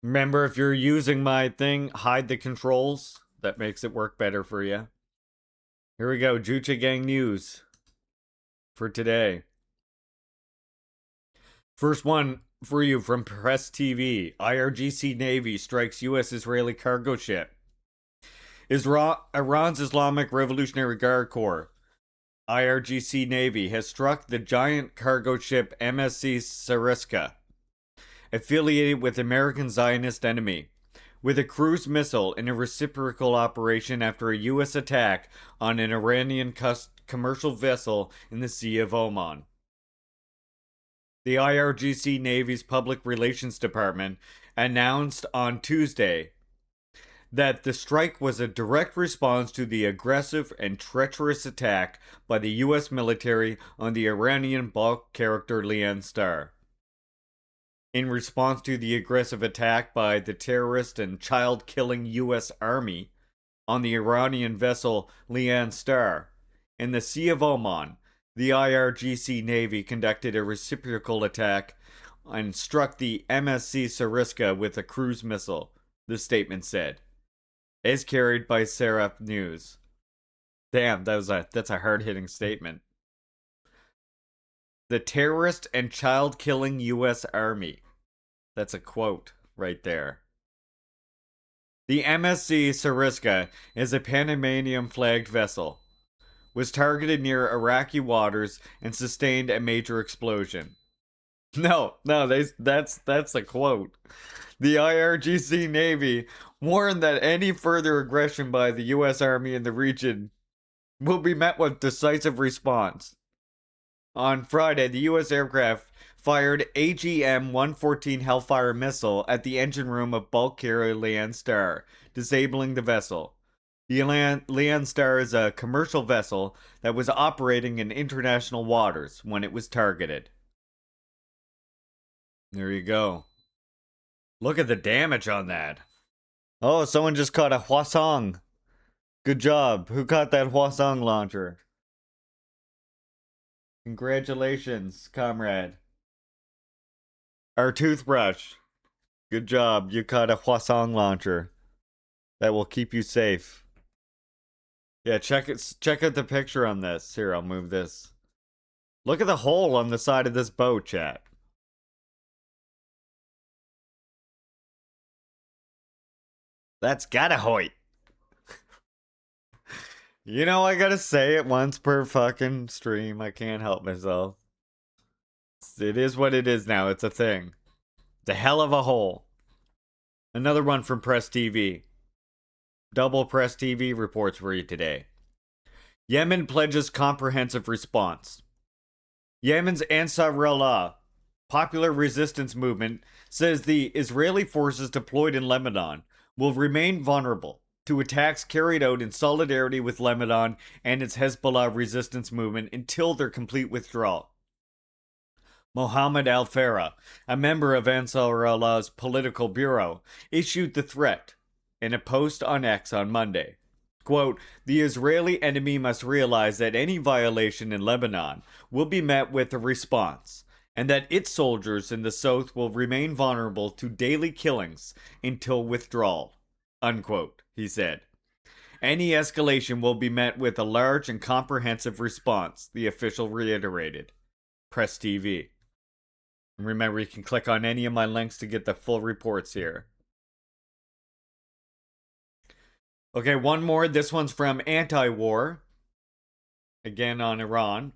Remember, if you're using my thing, hide the controls. That makes it work better for you. Here we go. Juche Gang News for today. First one for you from Press TV. IRGC Navy strikes U.S. Israeli cargo ship. Iran's Islamic Revolutionary Guard Corps, IRGC Navy, has struck the giant cargo ship MSC Sariska, affiliated with American Zionist enemy, with a cruise missile in a reciprocal operation after a U.S. attack on an Iranian commercial vessel in the Sea of Oman. The IRGC Navy's Public Relations Department announced on Tuesday that the strike was a direct response to the aggressive and treacherous attack by the U.S. military on the Iranian bulk carrier Lian Star. In response to the aggressive attack by the terrorist and child killing U.S. Army on the Iranian vessel Lian Star in the Sea of Oman, the IRGC Navy conducted a reciprocal attack and struck the MSC Sariska with a cruise missile, the statement said, as carried by Serap News. Damn, that's a hard-hitting statement. The terrorist and child-killing U.S. Army. That's a quote right there. The MSC Sariska is a Panamanian-flagged vessel, was targeted near Iraqi waters and sustained a major explosion. That's a quote. The IRGC Navy warned that any further aggression by the U.S. Army in the region will be met with decisive response. On Friday, the U.S. aircraft fired AGM-114 Hellfire missile at the engine room of bulk carrier Lian Star, disabling the vessel. The Lian Star is a commercial vessel that was operating in international waters when it was targeted. There you go. Look at the damage on that. Oh, someone just caught a Hwasong. Good job. Who caught that Hwasong launcher? Congratulations, comrade. Our toothbrush. Good job. You caught a Hwasong launcher. That will keep you safe. Yeah, check out the picture on this. Here, I'll move this. Look at the hole on the side of this boat, chat. That's gotta hoit. You know, I gotta say it once per fucking stream. I can't help myself. It is what it is now. It's a thing. It's a hell of a hole. Another one from Press TV. Double Press TV reports for you today. Yemen pledges comprehensive response. Yemen's Ansarullah Popular Resistance Movement says the Israeli forces deployed in Lebanon will remain vulnerable to attacks carried out in solidarity with Lebanon and its Hezbollah resistance movement until their complete withdrawal. Mohammed Al Farah, a member of Ansar-Allah's political bureau, issued the threat in a post on X on Monday. Quote, the Israeli enemy must realize that any violation in Lebanon will be met with a response, and that its soldiers in the south will remain vulnerable to daily killings until withdrawal, unquote, he said. Any escalation will be met with a large and comprehensive response, the official reiterated. Press TV. And remember, you can click on any of my links to get the full reports here. Okay, one more. This one's from Anti-War. Again on Iran.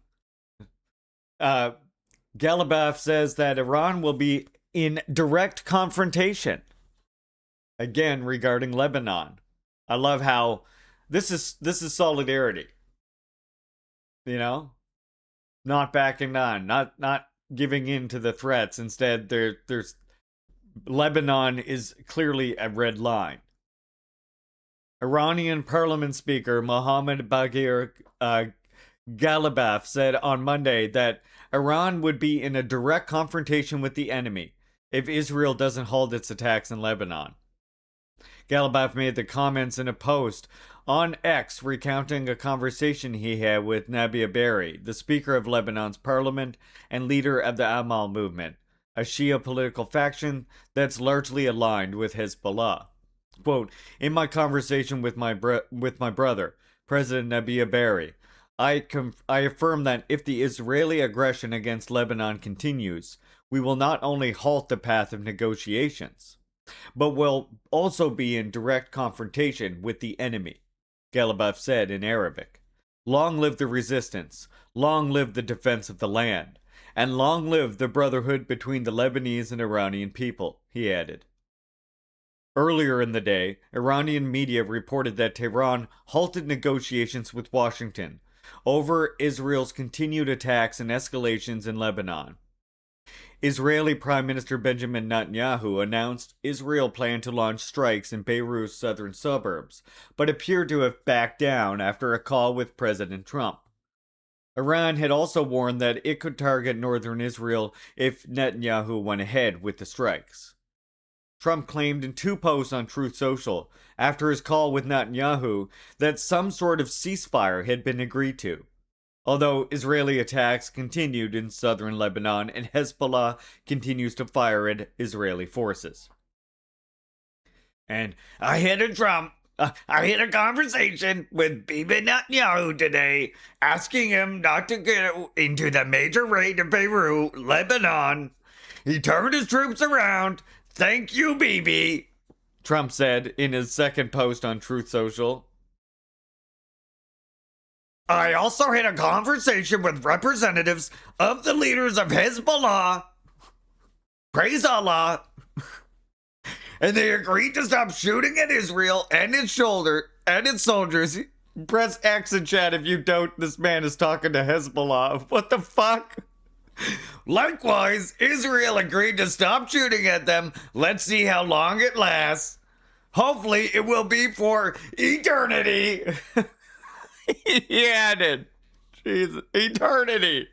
Galibaf says that Iran will be in direct confrontation. Again, regarding Lebanon. I love how this is solidarity. You know? Not backing down, not giving in to the threats. Instead, there's Lebanon is clearly a red line. Iranian Parliament Speaker Mohammad Baghir Galibaf said on Monday that Iran would be in a direct confrontation with the enemy if Israel doesn't halt its attacks in Lebanon. Galibaf made the comments in a post on X recounting a conversation he had with Nabih Berri, the Speaker of Lebanon's parliament and leader of the Amal movement, a Shia political faction that's largely aligned with Hezbollah. Quote, in my conversation with my brother, President Nabiya Berri, I affirm that if the Israeli aggression against Lebanon continues, we will not only halt the path of negotiations, but will also be in direct confrontation with the enemy, Galibaf said in Arabic. Long live the resistance, long live the defense of the land, and long live the brotherhood between the Lebanese and Iranian people, he added. Earlier in the day, Iranian media reported that Tehran halted negotiations with Washington over Israel's continued attacks and escalations in Lebanon. Israeli Prime Minister Benjamin Netanyahu announced Israel planned to launch strikes in Beirut's southern suburbs, but appeared to have backed down after a call with President Trump. Iran had also warned that it could target northern Israel if Netanyahu went ahead with the strikes. Trump claimed in 2 posts on Truth Social after his call with Netanyahu that some sort of ceasefire had been agreed to. Although Israeli attacks continued in southern Lebanon and Hezbollah continues to fire at Israeli forces. And I had a conversation with Bibi Netanyahu today, asking him not to get into the major raid of Beirut, Lebanon. He turned his troops around. Thank you, Bibi, Trump said in his second post on Truth Social. I also had a conversation with representatives of the leaders of Hezbollah. Praise Allah. And they agreed to stop shooting at Israel and its soldiers. Press X in chat if you don't. This man is talking to Hezbollah. What the fuck? Likewise, Israel agreed to stop shooting at them. Let's see how long it lasts. Hopefully, it will be for eternity. He added, Jesus, eternity.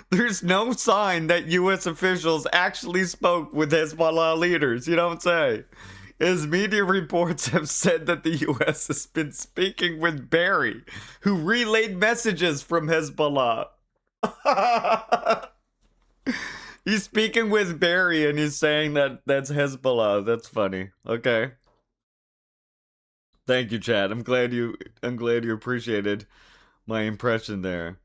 There's no sign that U.S. officials actually spoke with Hezbollah leaders. You don't say. As media reports have said that the U.S. has been speaking with Berri, who relayed messages from Hezbollah. He's speaking with Berri and he's saying that that's Hezbollah. That's funny. Okay. Thank you, Chad. I'm glad you appreciated my impression there.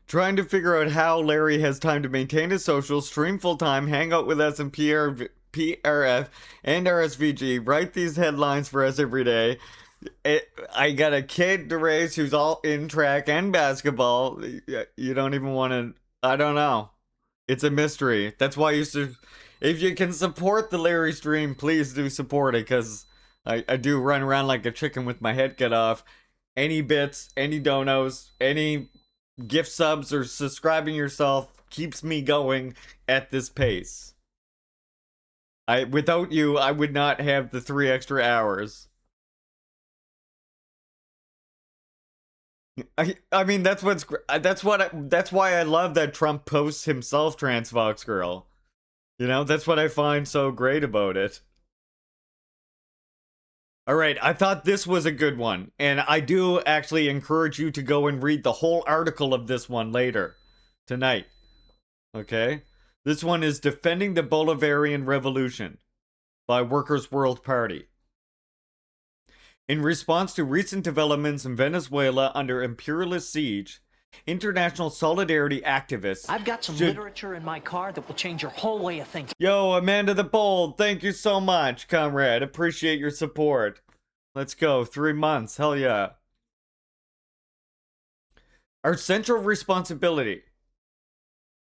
Trying to figure out how Larry has time to maintain his social, stream full-time, hang out with us in PRF and RSVG, write these headlines for us every day. I got a kid to raise who's all in track and basketball. You don't even want to... I don't know. It's a mystery. That's why if you can support the Larry stream, please do support it, because I do run around like a chicken with my head cut off. Any bits, any donos, any gift subs or subscribing yourself keeps me going at this pace. Without you, I would not have the 3 extra hours. I mean, that's why I love that Trump posts himself Transvox Girl. You know, that's what I find so great about it. Alright, I thought this was a good one, and I do actually encourage you to go and read the whole article of this one later. Tonight. Okay? This one is Defending the Bolivarian Revolution by Workers' World Party. In response to recent developments in Venezuela under imperialist siege, international solidarity activists... I've got some literature in my car that will change your whole way of thinking. Yo, Amanda the Bold, thank you so much, comrade. Appreciate your support. Let's go. 3 months. Hell yeah. Our central responsibility.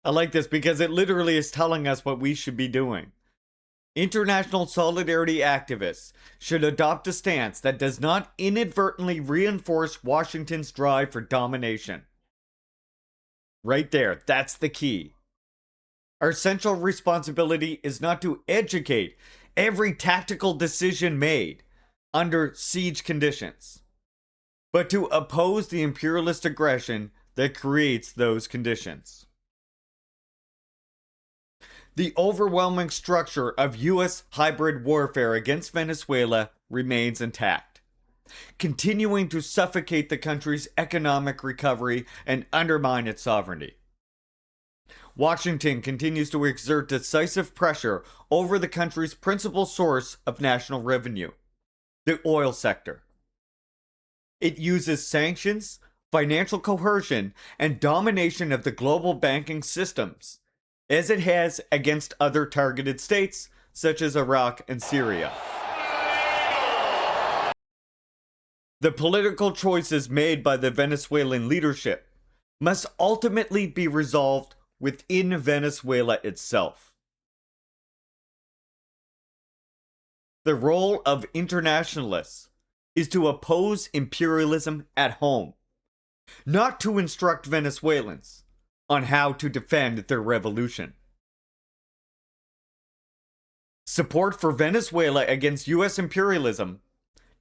I like this because it literally is telling us what we should be doing. International solidarity activists should adopt a stance that does not inadvertently reinforce Washington's drive for domination. Right there, that's the key. Our central responsibility is not to educate every tactical decision made under siege conditions, but to oppose the imperialist aggression that creates those conditions. The overwhelming structure of U.S. hybrid warfare against Venezuela remains intact. continuing to suffocate the country's economic recovery and undermine its sovereignty. Washington continues to exert decisive pressure over the country's principal source of national revenue, the oil sector. It uses sanctions, financial coercion, and domination of the global banking systems, as it has against other targeted states such as Iraq and Syria. The political choices made by the Venezuelan leadership must ultimately be resolved within Venezuela itself. The role of internationalists is to oppose imperialism at home, not to instruct Venezuelans on how to defend their revolution. Support for Venezuela against US imperialism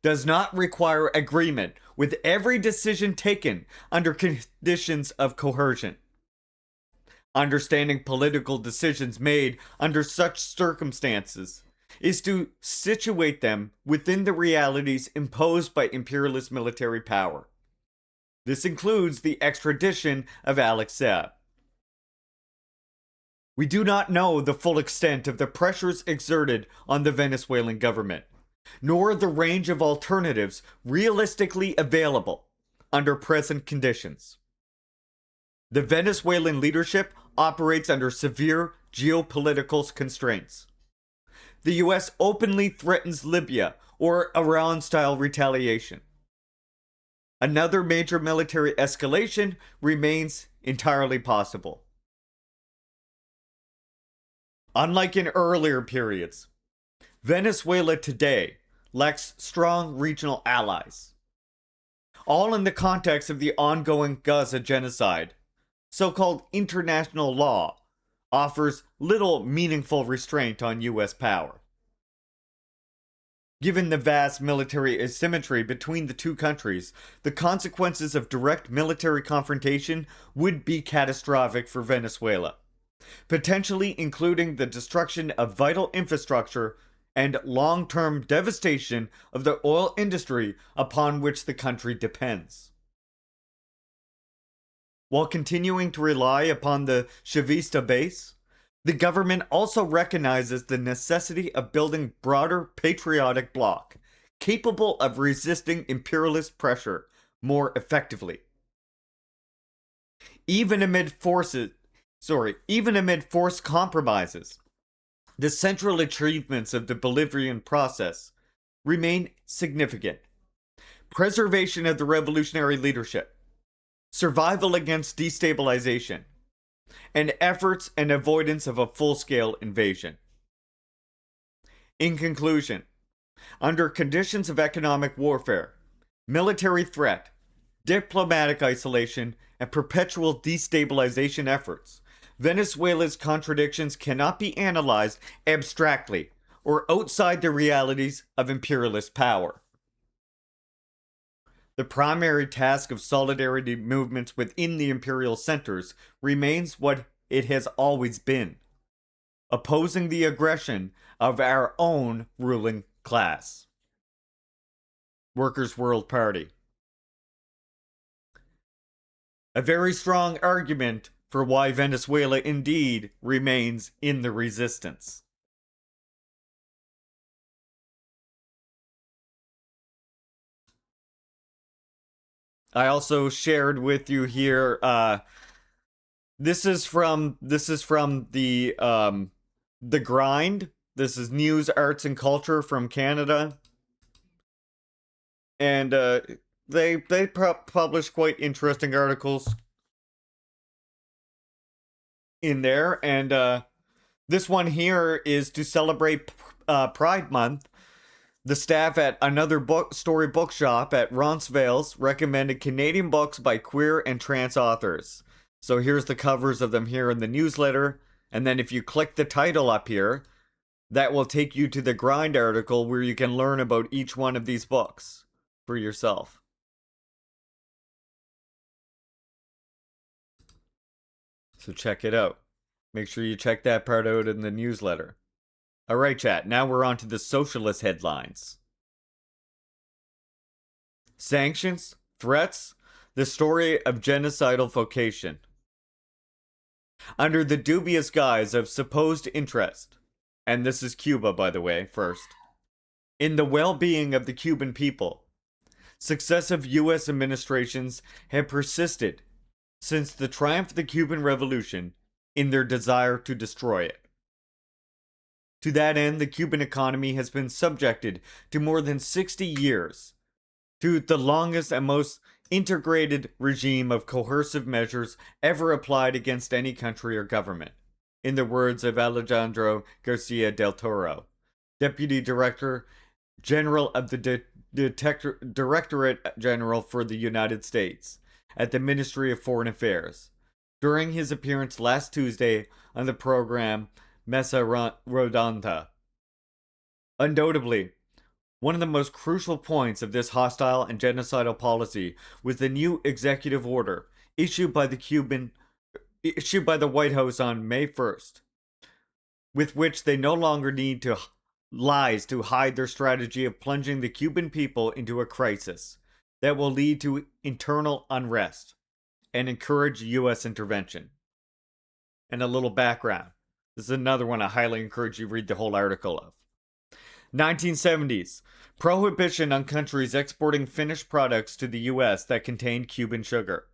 does not require agreement with every decision taken under conditions of coercion. Understanding political decisions made under such circumstances is to situate them within the realities imposed by imperialist military power. This includes the extradition of Alex Saab. We do not know the full extent of the pressures exerted on the Venezuelan government, nor the range of alternatives realistically available under present conditions. The Venezuelan leadership operates under severe geopolitical constraints. The US openly threatens Libya or Iran-style retaliation. Another major military escalation remains entirely possible. Unlike in earlier periods, Venezuela today lacks strong regional allies. All in the context of the ongoing Gaza genocide, so-called international law offers little meaningful restraint on US power. Given the vast military asymmetry between the two countries, the consequences of direct military confrontation would be catastrophic for Venezuela, potentially including the destruction of vital infrastructure and long-term devastation of the oil industry upon which the country depends. While continuing to rely upon the Chavista base, the government also recognizes the necessity of building broader patriotic bloc capable of resisting imperialist pressure more effectively. Even amid forced compromises, the central achievements of the Bolivian process remain significant. Preservation of the revolutionary leadership, survival against destabilization, and efforts and avoidance of a full-scale invasion. In conclusion, under conditions of economic warfare, military threat, diplomatic isolation, and perpetual destabilization efforts, Venezuela's contradictions cannot be analyzed abstractly or outside the realities of imperialist power. The primary task of solidarity movements within the imperial centers remains what it has always been: opposing the aggression of our own ruling class. Workers' World Party. A very strong argument for why Venezuela indeed remains in the resistance. I also shared with you here. This is from the Grind. This is News, Arts, and Culture from Canada, and they publish quite interesting articles in there. And this one here is to celebrate Pride Month. The staff at another story bookshop at Roncesvalles recommended Canadian books by queer and trans authors. So here's the covers of them here in the newsletter. And then if you click the title up here, that will take you to the Grind article where you can learn about each one of these books for yourself. So check it out. Make sure you check that part out in the newsletter. Alright, chat, now we're on to the socialist headlines. Sanctions, threats, the story of genocidal vocation. Under the dubious guise of supposed interest, and this is Cuba, by the way, first, in the well being of the Cuban people, successive U.S. administrations have persisted since the triumph of the Cuban Revolution in their desire to destroy it. To that end, the Cuban economy has been subjected to more than 60 years to the longest and most integrated regime of coercive measures ever applied against any country or government, in the words of Alejandro Garcia del Toro, Deputy Director General of the Directorate General for the United States at the Ministry of Foreign Affairs, during his appearance last Tuesday on the program Mesa Rodonda. Undoubtedly, one of the most crucial points of this hostile and genocidal policy was the new executive order issued by the White House on May 1st, with which they no longer need to lies to hide their strategy of plunging the Cuban people into a crisis that will lead to internal unrest and encourage U.S. intervention. And a little background. This is another one I highly encourage you to read the whole article of. 1970s. Prohibition on countries exporting finished products to the U.S. that contained Cuban sugar.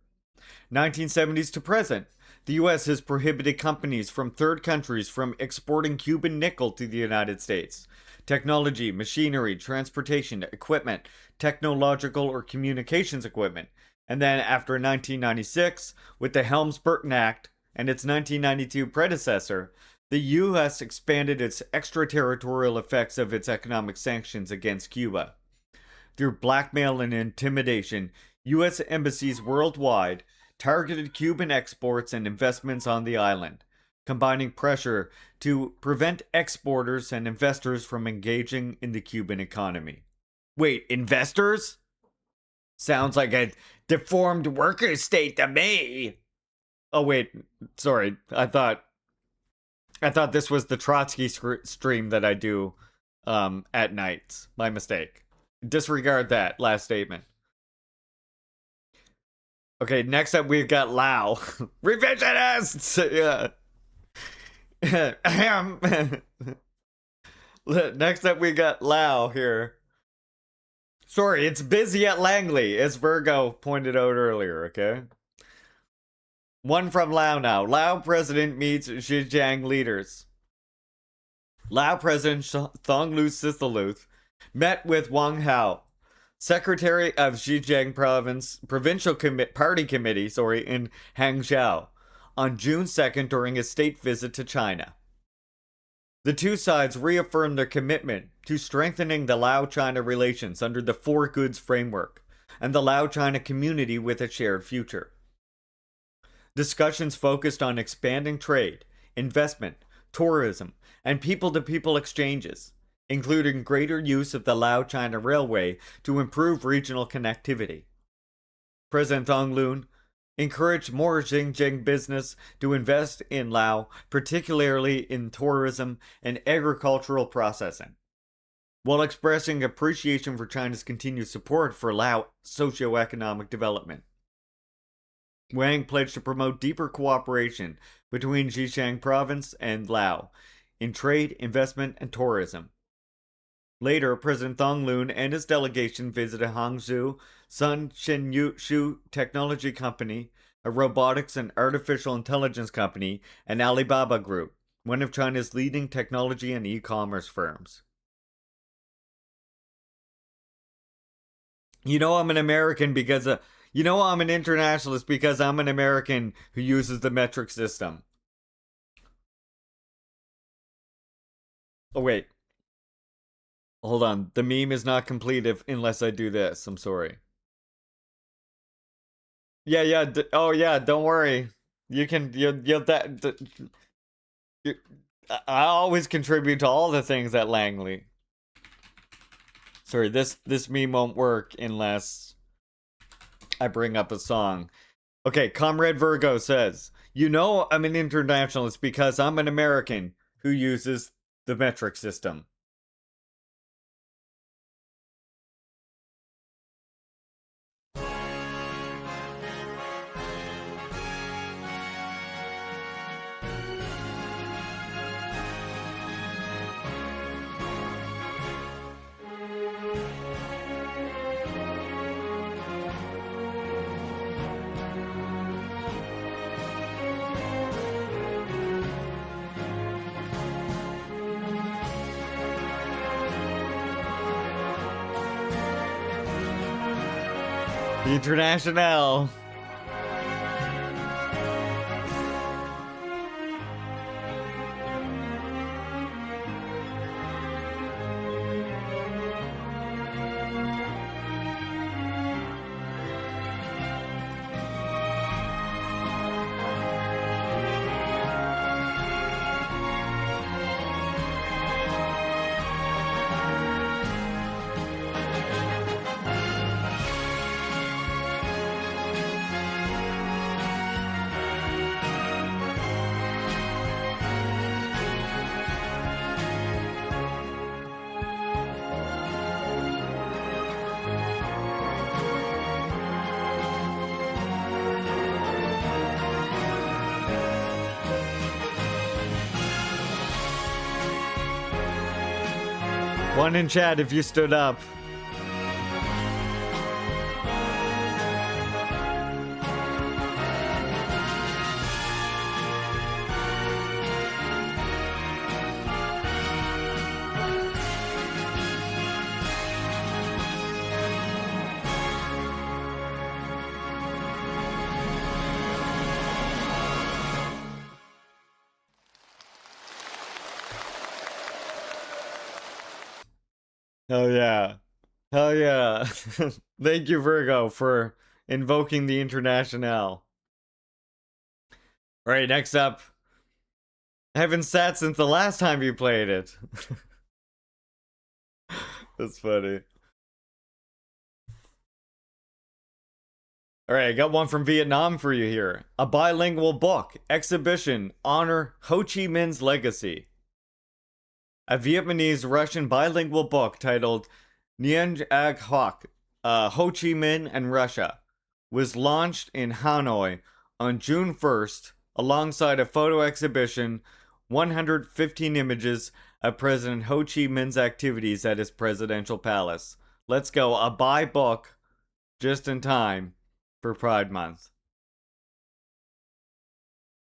1970s to present. The U.S. has prohibited companies from third countries from exporting Cuban nickel to the United States. Technology, machinery, transportation, equipment, technological or communications equipment. And then after 1996, with the Helms-Burton Act and its 1992 predecessor, the U.S. expanded its extraterritorial effects of its economic sanctions against Cuba. Through blackmail and intimidation, U.S. embassies worldwide targeted Cuban exports and investments on the island, combining pressure to prevent exporters and investors from engaging in the Cuban economy. Wait, investors? Sounds like a deformed worker state to me. Oh wait, sorry. I thought this was the Trotsky stream that I do at nights. My mistake. Disregard that last statement. Okay, next up we've got Lao. Revisionists! Yeah. Next up we got Lao here. Sorry, it's busy at Langley, as Virgo pointed out earlier, okay? One from Lao now. Lao president meets Xinjiang leaders. Lao President Thonglu Sisaluth met with Wang Hao, secretary of Xinjiang Provincial Party Committee, in Hangzhou, on June 2nd during a state visit to China. The two sides reaffirmed their commitment to strengthening the Lao-China relations under the Four Goods framework and the Lao-China community with a shared future. Discussions focused on expanding trade, investment, tourism, and people-to-people exchanges, including greater use of the Lao-China Railway to improve regional connectivity. President Thonglu encouraged more Xinjiang business to invest in Lao, particularly in tourism and agricultural processing, while expressing appreciation for China's continued support for Lao socioeconomic development. Wang pledged to promote deeper cooperation between Xinjiang province and Lao in trade, investment, and tourism. Later, President Thonglu and his delegation visited Hangzhou Sun Shu Technology Company, a robotics and artificial intelligence company, and Alibaba Group, one of China's leading technology and e-commerce firms. You know I'm an American because I'm an internationalist because I'm an American who uses the metric system. Oh, wait. Hold on. The meme is not complete unless I do this. I'm sorry. Yeah. Oh, yeah. Don't worry. I always contribute to all the things at Langley. Sorry, this meme won't work unless I bring up a song. Okay, Comrade Virgo says, "You know I'm an internationalist because I'm an American who uses the metric system." The International. One in chat if you stood up. Hell yeah. Hell yeah. Thank you, Virgo, for invoking the International. All right, next up. I haven't sat since the last time you played it. That's funny. All right, I got one from Vietnam for you here. A bilingual book, exhibition, honor Ho Chi Minh's legacy. A Vietnamese-Russian bilingual book titled Nguyen Ag Hoc, Ho Chi Minh and Russia, was launched in Hanoi on June 1st alongside a photo exhibition, 115 images of President Ho Chi Minh's activities at his presidential palace. Let's go, a buy book just in time for Pride Month.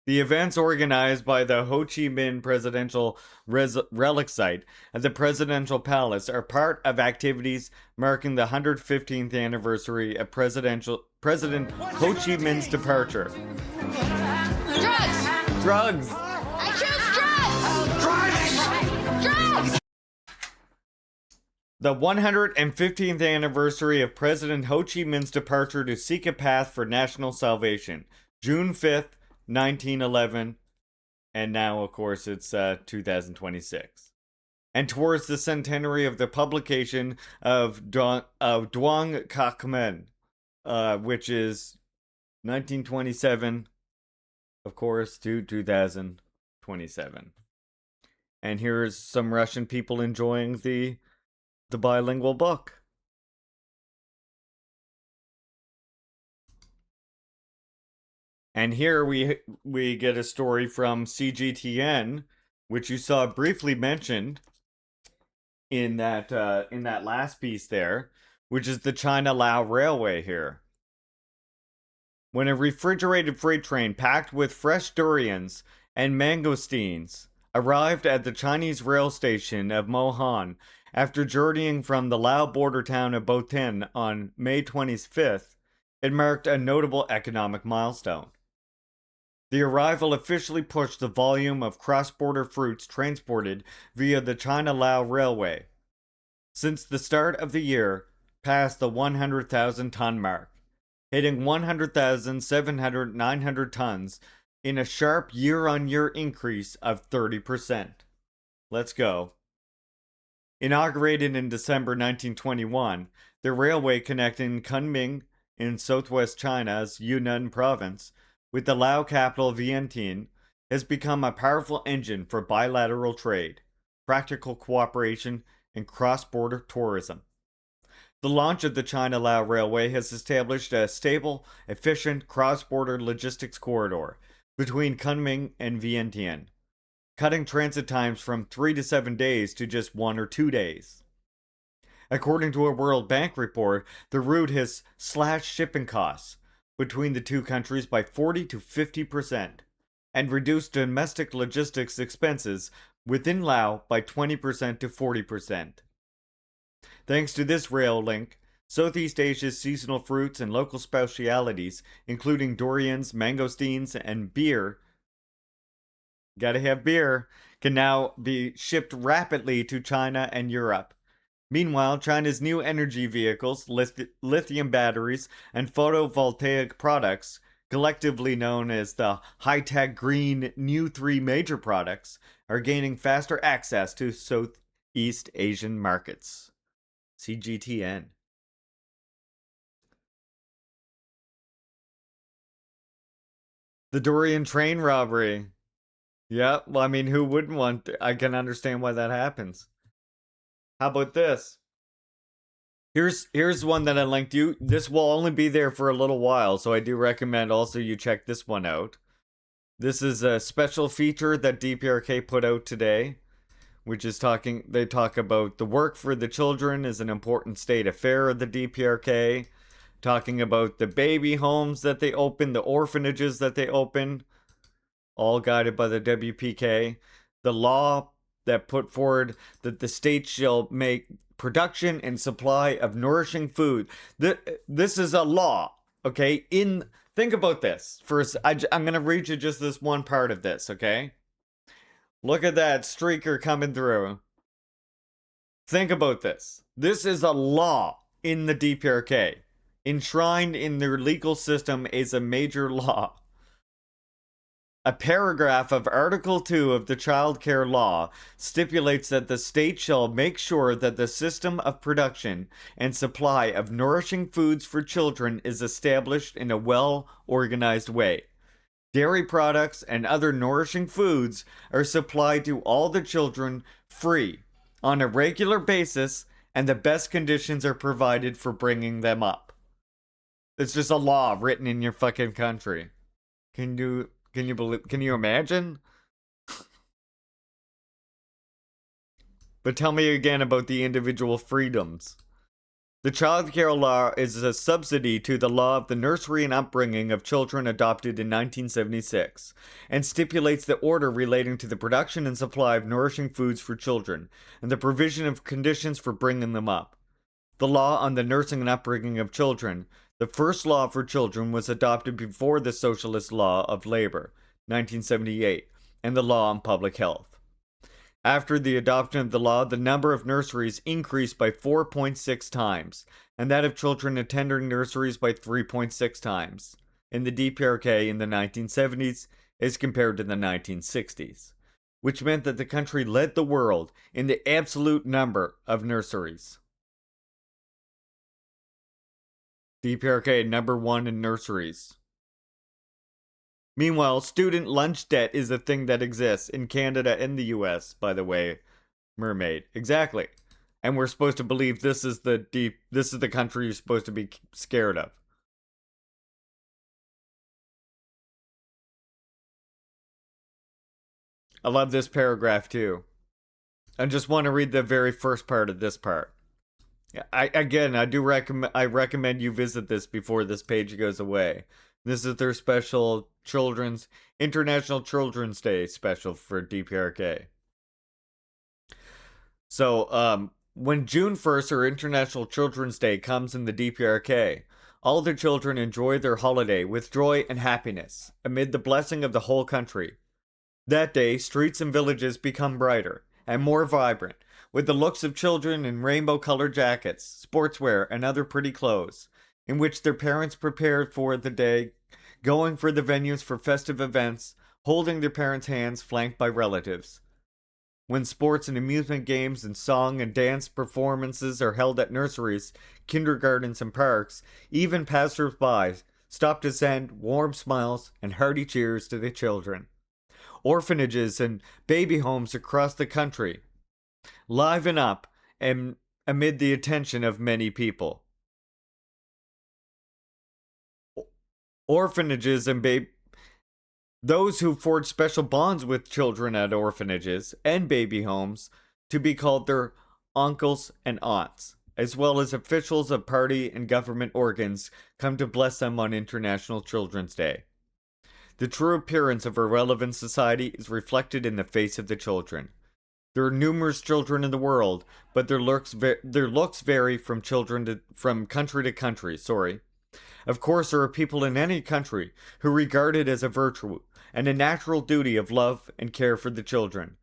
The events organized by the Ho Chi Minh Presidential Relic Site at the Presidential Palace are part of activities marking the 115th anniversary of President Ho Chi Minh's departure. Drugs! Drugs! I choose drugs! Drugs! The 115th anniversary of President Ho Chi Minh's departure to seek a path for national salvation. June 5th, 1911, and now, of course, it's 2026. And towards the centenary of the publication of Duong Kak Men, which is 1927, of course, to 2027. And here's some Russian people enjoying the bilingual book. And here we get a story from CGTN, which you saw briefly mentioned in that last piece there, which is the China-Lao Railway here. When a refrigerated freight train packed with fresh durians and mangosteens arrived at the Chinese rail station of Mohan after journeying from the Lao border town of Boten on May 25th, it marked a notable economic milestone. The arrival officially pushed the volume of cross-border fruits transported via the China-Lao Railway, since the start of the year, past the 100,000-ton mark, hitting 100,700-900 tons in a sharp year-on-year increase of 30%. Let's go. Inaugurated in December 1921, the railway connecting Kunming in southwest China's Yunnan province with the Lao capital Vientiane has become a powerful engine for bilateral trade, practical cooperation, and cross-border tourism. The launch of the China-Lao Railway has established a stable, efficient cross-border logistics corridor between Kunming and Vientiane, cutting transit times from 3 to 7 days to just 1 or 2 days. According to a World Bank report, the route has slashed shipping costs between the two countries by 40 to 50% and reduced domestic logistics expenses within Laos by 20% to 40%. Thanks to this rail link, Southeast Asia's seasonal fruits and local specialities, including durians, mangosteens, and beer, gotta have beer, can now be shipped rapidly to China and Europe. Meanwhile, China's new energy vehicles, lithium batteries, and photovoltaic products, collectively known as the high tech green new three major products, are gaining faster access to Southeast Asian markets. CGTN. The Dorian train robbery. Yeah, well, I mean, who wouldn't want to? I can understand why that happens. How about this? Here's one that I linked you. This will only be there for a little while, so I do recommend also you check this one out. This is a special feature that DPRK put out today, which is they talk about the work for the children is an important state affair of the DPRK, talking about the baby homes that they open, the orphanages that they open, all guided by the WPK. The law that put forward that the state shall make production and supply of nourishing food. This is a law, okay? Think about this. First, I'm going to read you just this one part of this, okay? Look at that streaker coming through. Think about this. This is a law in the DPRK. Enshrined in their legal system is a major law. A paragraph of Article 2 of the Child Care Law stipulates that the state shall make sure that the system of production and supply of nourishing foods for children is established in a well organized way. Dairy products and other nourishing foods are supplied to all the children free on a regular basis, and the best conditions are provided for bringing them up. It's just a law written in your fucking country. Can you imagine? But tell me again about the individual freedoms. The Child Care Law is a subsidy to the law of the nursery and upbringing of children adopted in 1976, and stipulates the order relating to the production and supply of nourishing foods for children, and the provision of conditions for bringing them up. The law on the nursing and upbringing of children, the first law for children, was adopted before the Socialist Law of Labor, 1978, and the law on public health. After the adoption of the law, the number of nurseries increased by 4.6 times, and that of children attending nurseries by 3.6 times in the DPRK in the 1970s as compared to the 1960s, which meant that the country led the world in the absolute number of nurseries. DPRK number 1 in nurseries. Meanwhile, student lunch debt is a thing that exists in Canada and the US, by the way. Mermaid. Exactly. And we're supposed to believe this is the country you're supposed to be scared of. I love this paragraph too. I just want to read the very first part of this part. I recommend you visit this before this page goes away. This is their special International Children's Day special for DPRK. So, when June 1st or International Children's Day comes in the DPRK, all the children enjoy their holiday with joy and happiness amid the blessing of the whole country. That day, streets and villages become brighter and more vibrant, with the looks of children in rainbow-colored jackets, sportswear, and other pretty clothes, in which their parents prepared for the day, going for the venues for festive events, holding their parents' hands flanked by relatives. When sports and amusement games and song and dance performances are held at nurseries, kindergartens, and parks, even passers-by stop to send warm smiles and hearty cheers to the children. Orphanages and baby homes across the country liven up and amid the attention of many people. Orphanages and those who forge special bonds with children at orphanages and baby homes to be called their uncles and aunts, as well as officials of party and government organs come to bless them on International Children's Day. The true appearance of a relevant society is reflected in the face of the children. There are numerous children in the world, but their looks vary from country to country. Sorry. Of course, there are people in any country who regard it as a virtue and a natural duty of love and care for the children,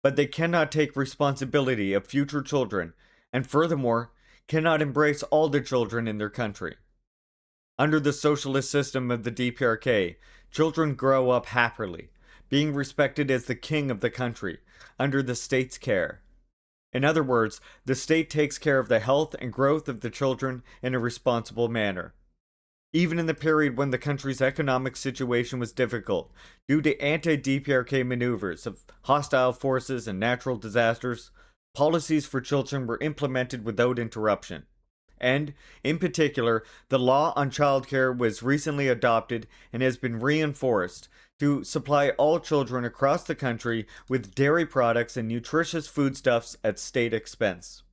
but they cannot take responsibility of future children, and furthermore, cannot embrace all the children in their country. Under the socialist system of the DPRK, children grow up happily, being respected as the king of the country, under the state's care. In other words, the state takes care of the health and growth of the children in a responsible manner. Even in the period when the country's economic situation was difficult, due to anti-DPRK maneuvers of hostile forces and natural disasters, policies for children were implemented without interruption. And, in particular, the law on childcare was recently adopted and has been reinforced to supply all children across the country with dairy products and nutritious foodstuffs at state expense.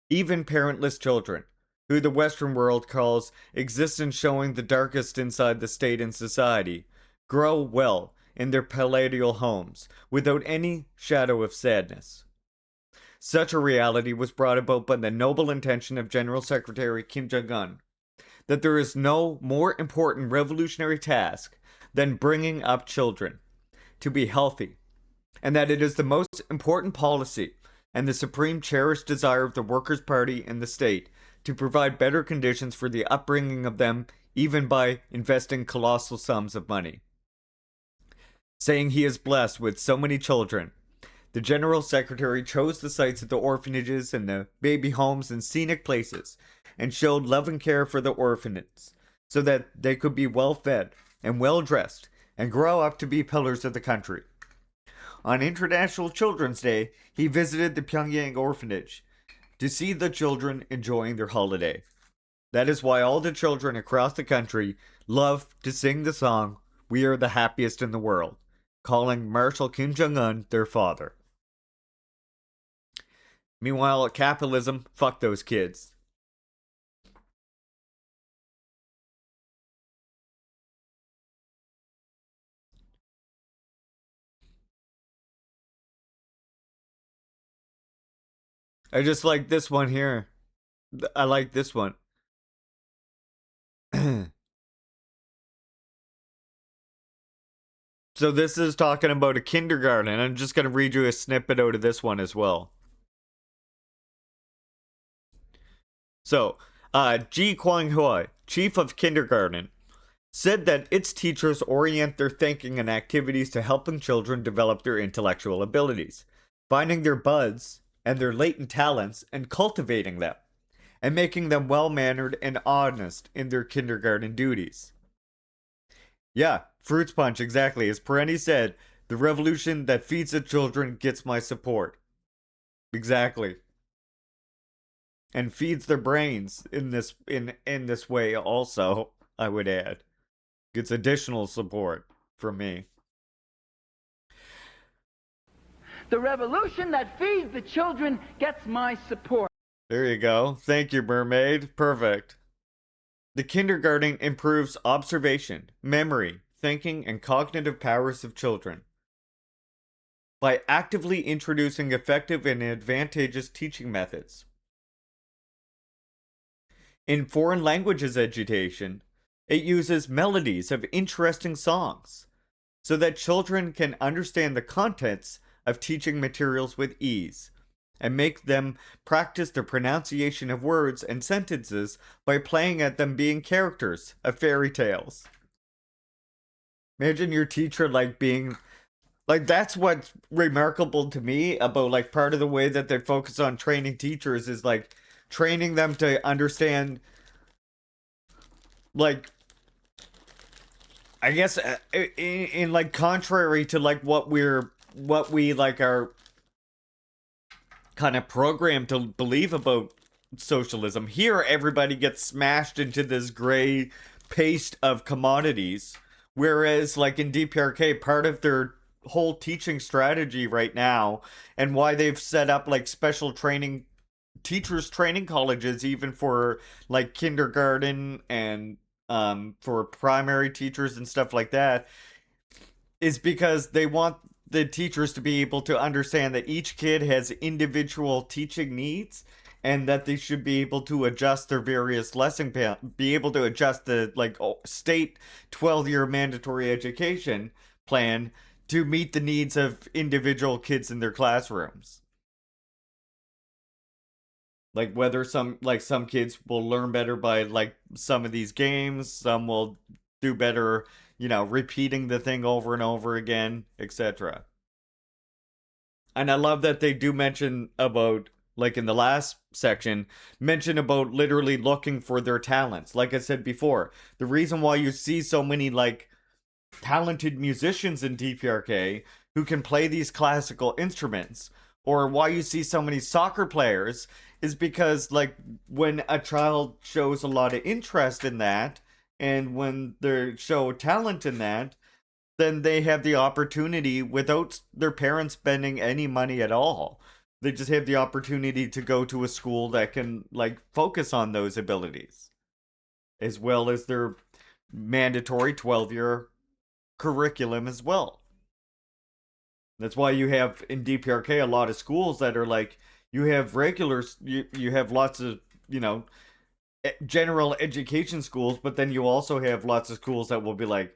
Even parentless children, who the Western world calls existence showing the darkest inside the state and society, grow well in their palatial homes without any shadow of sadness. Such a reality was brought about by the noble intention of General Secretary Kim Jong-un, that there is no more important revolutionary task than bringing up children to be healthy, and that it is the most important policy and the supreme cherished desire of the Workers' Party and the state to provide better conditions for the upbringing of them, even by investing colossal sums of money. Saying he is blessed with so many children, the General Secretary chose the sites of the orphanages and the baby homes and scenic places, and showed love and care for the orphanages, so that they could be well fed and well dressed, and grow up to be pillars of the country. On International Children's Day, he visited the Pyongyang orphanage to see the children enjoying their holiday. That is why all the children across the country love to sing the song, "We Are the Happiest in the World," calling Marshal Kim Jong-un their father. Meanwhile, capitalism, fuck those kids. I just like this one here. I like this one. So this is talking about a kindergarten. I'm just going to read you a snippet out of this one as well. So, Ji Kwang-hoi, chief of kindergarten, said that its teachers orient their thinking and activities to helping children develop their intellectual abilities, finding their buds and their latent talents and cultivating them, and making them well-mannered and honest in their kindergarten duties. Yeah, Fruits Punch, exactly. As Perenni said, the revolution that feeds the children gets my support. Exactly. And feeds their brains in this way also, I would add. Gets additional support from me. The revolution that feeds the children gets my support. There you go. Thank you, Mermaid. Perfect. The kindergarten improves observation, memory, thinking, and cognitive powers of children by actively introducing effective and advantageous teaching methods. In foreign languages education, it uses melodies of interesting songs so that children can understand the contents of teaching materials with ease and make them practice the pronunciation of words and sentences by playing at them being characters of fairy tales. Imagine your teacher being that's what's remarkable to me about part of the way that they focus on training teachers is training them to understand I guess in contrary to what we are kind of programmed to believe about socialism. Here, everybody gets smashed into this gray paste of commodities. Whereas, in DPRK, part of their whole teaching strategy right now, and why they've set up special teachers training colleges, even for kindergarten and for primary teachers and stuff like that, is because they want the teachers to be able to understand that each kid has individual teaching needs and that they should be able to adjust their various be able to adjust the state 12-year mandatory education plan to meet the needs of individual kids in their classrooms. Like whether some kids will learn better by some of these games, some will do better, repeating the thing over and over again, etc. And I love that they do mention about, like in the last section, mention about literally looking for their talents. Like I said before, the reason why you see so many talented musicians in DPRK who can play these classical instruments, or why you see so many soccer players, is because when a child shows a lot of interest in that, and when they show talent in that, then they have the opportunity without their parents spending any money at all. They just have the opportunity to go to a school that can focus on those abilities, as well as their mandatory 12-year curriculum as well. That's why you have in DPRK a lot of schools that are you have regulars, you have lots of, general education schools, but then you also have lots of schools that will be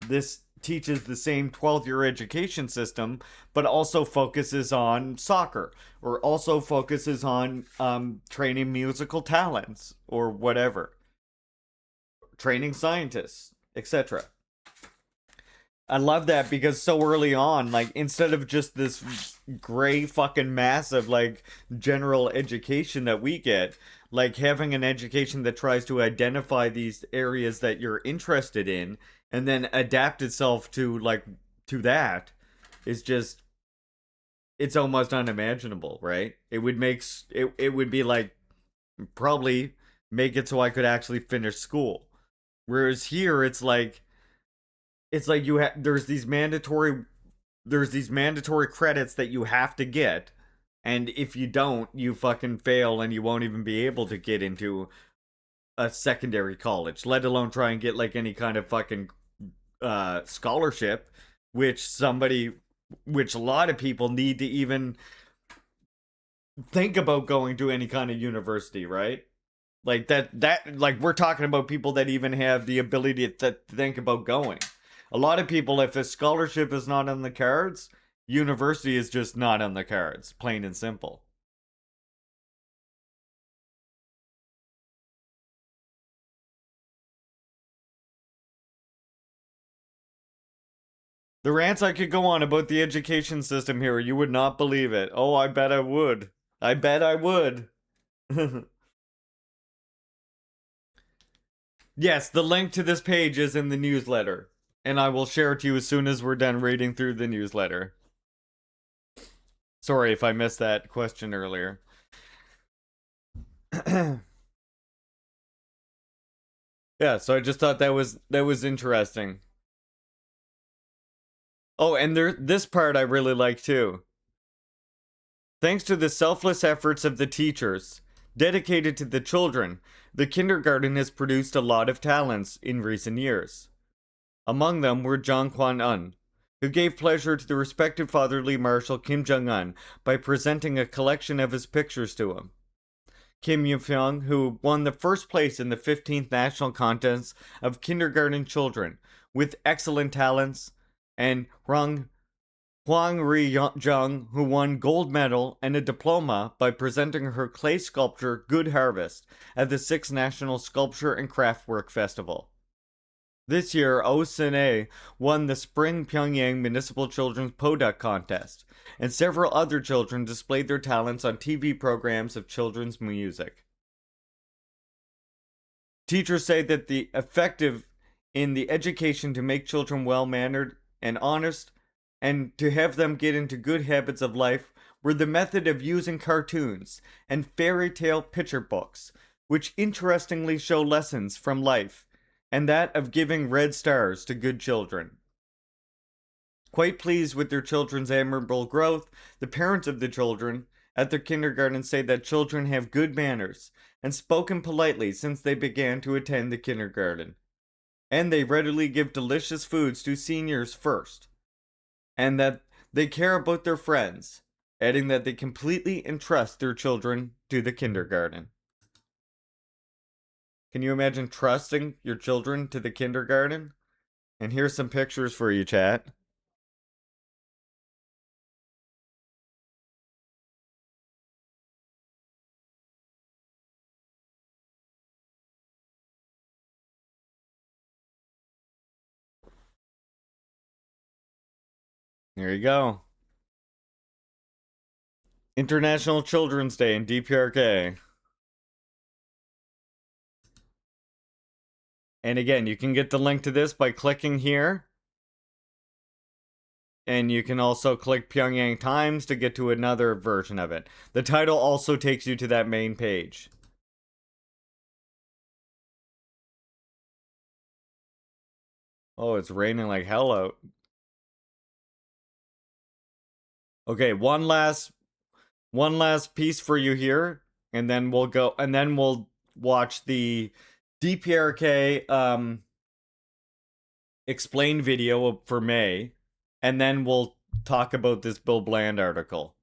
this teaches the same 12-year education system, but also focuses on soccer, or also focuses on training musical talents, or whatever, training scientists, etc. I love that because so early on, instead of just this gray fucking mass of general education that we get, having an education that tries to identify these areas that you're interested in and then adapt itself to to that is just, it's almost unimaginable, right? It would make it would be probably make it so I could actually finish school. Whereas here it's like you have there's these mandatory credits that you have to get, and if you don't, you fucking fail and you won't even be able to get into a secondary college, let alone try and get any kind of fucking scholarship, which a lot of people need to even think about going to any kind of university, right? We're talking about people that even have the ability to think about going. A lot of people, if a scholarship is not on the cards, university is just not on the cards, plain and simple. The rants I could go on about the education system here, you would not believe it. Oh, I bet I would. I bet I would. Yes, the link to this page is in the newsletter, and I will share it to you as soon as we're done reading through the newsletter. Sorry if I missed that question earlier. Yeah, so I just thought that was interesting. Oh, and this part I really like too. Thanks to the selfless efforts of the teachers, dedicated to the children, the kindergarten has produced a lot of talents in recent years. Among them were Jong Kwan-un, who gave pleasure to the respected fatherly Marshal Kim Jong-un by presenting a collection of his pictures to him. Kim Yun-fyong, who won the first place in the 15th National Contest of Kindergarten Children with excellent talents, and Hwang Ri-jung, who won gold medal and a diploma by presenting her clay sculpture Good Harvest at the 6th National Sculpture and Craftwork Festival. This year, Oh Sin-ae won the Spring Pyongyang Municipal Children's Poduk Contest, and several other children displayed their talents on TV programs of children's music. Teachers say that the effective in the education to make children well-mannered and honest, and to have them get into good habits of life, were the method of using cartoons and fairy tale picture books, which interestingly show lessons from life, and that of giving red stars to good children. Quite pleased with their children's admirable growth, the parents of the children at their kindergarten say that children have good manners and spoken politely since they began to attend the kindergarten, and they readily give delicious foods to seniors first, and that They care about their friends, adding that they completely entrust their children to the kindergarten. Can you imagine trusting your children to the kindergarten? And here's some pictures for you, chat. There you go. International Children's Day in DPRK. And again, you can get the link to this by clicking here. And you can also click Pyongyang Times to get to another version of it. The title also takes you to that main page. Oh, it's raining like hell out. Okay, one last piece for you here, and then we'll watch the DPRK explain video for May, and then we'll talk about this Bill Bland article.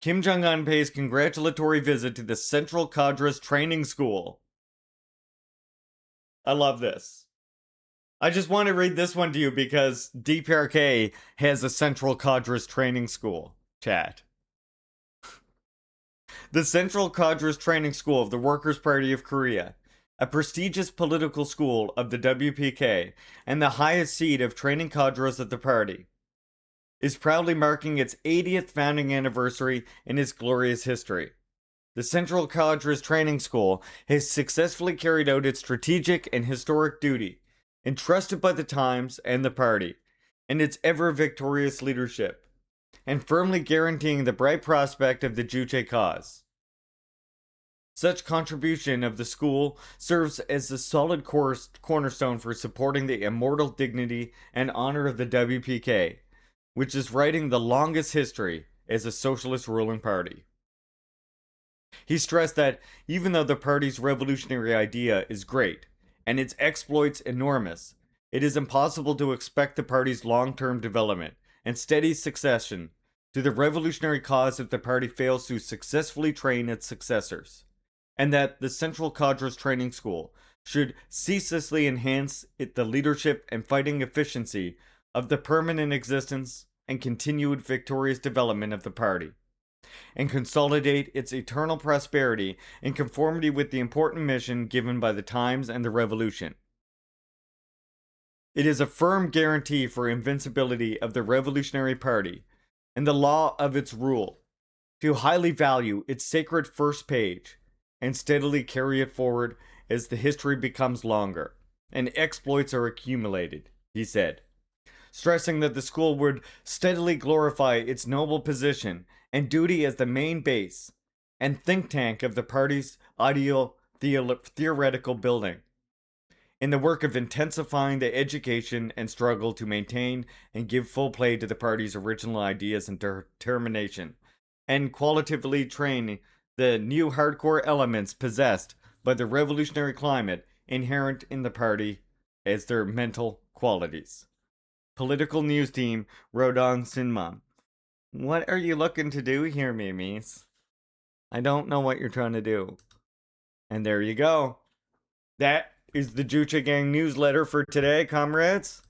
Kim Jong-un pays congratulatory visit to the Central Cadres Training School. I love this. I just want to read this one to you because DPRK has a Central Cadres Training School. Chat. The Central Cadres Training School of the Workers' Party of Korea, a prestigious political school of the WPK and the highest seat of training cadres of the party, is proudly marking its 80th founding anniversary in its glorious history. The Central Cadres Training School has successfully carried out its strategic and historic duty, entrusted by the times and the party, and its ever victorious leadership, and firmly guaranteeing the bright prospect of the Juche cause. Such contribution of the school serves as a solid cornerstone for supporting the immortal dignity and honor of the WPK, which is writing the longest history as a socialist ruling party. He stressed that even though the party's revolutionary idea is great and its exploits enormous, it is impossible to expect the party's long-term development and steady succession to the revolutionary cause if the party fails to successfully train its successors, and that the Central Cadres Training School should ceaselessly enhance the leadership and fighting efficiency of the permanent existence and continued victorious development of the party, and consolidate its eternal prosperity in conformity with the important mission given by the times and the revolution. It is a firm guarantee for invincibility of the Revolutionary Party and the law of its rule to highly value its sacred first page and steadily carry it forward as the history becomes longer and exploits are accumulated, he said, stressing that the school would steadily glorify its noble position and duty as the main base and think tank of the party's ideal theoretical building, in the work of intensifying the education and struggle to maintain and give full play to the party's original ideas and determination, and qualitatively train the new hardcore elements possessed by the revolutionary climate inherent in the party as their mental qualities. Political news team, Rodong Sinma. What are you looking to do here, Mimis? I don't know what you're trying to do. And there you go. That is the Juche Gang newsletter for today, comrades.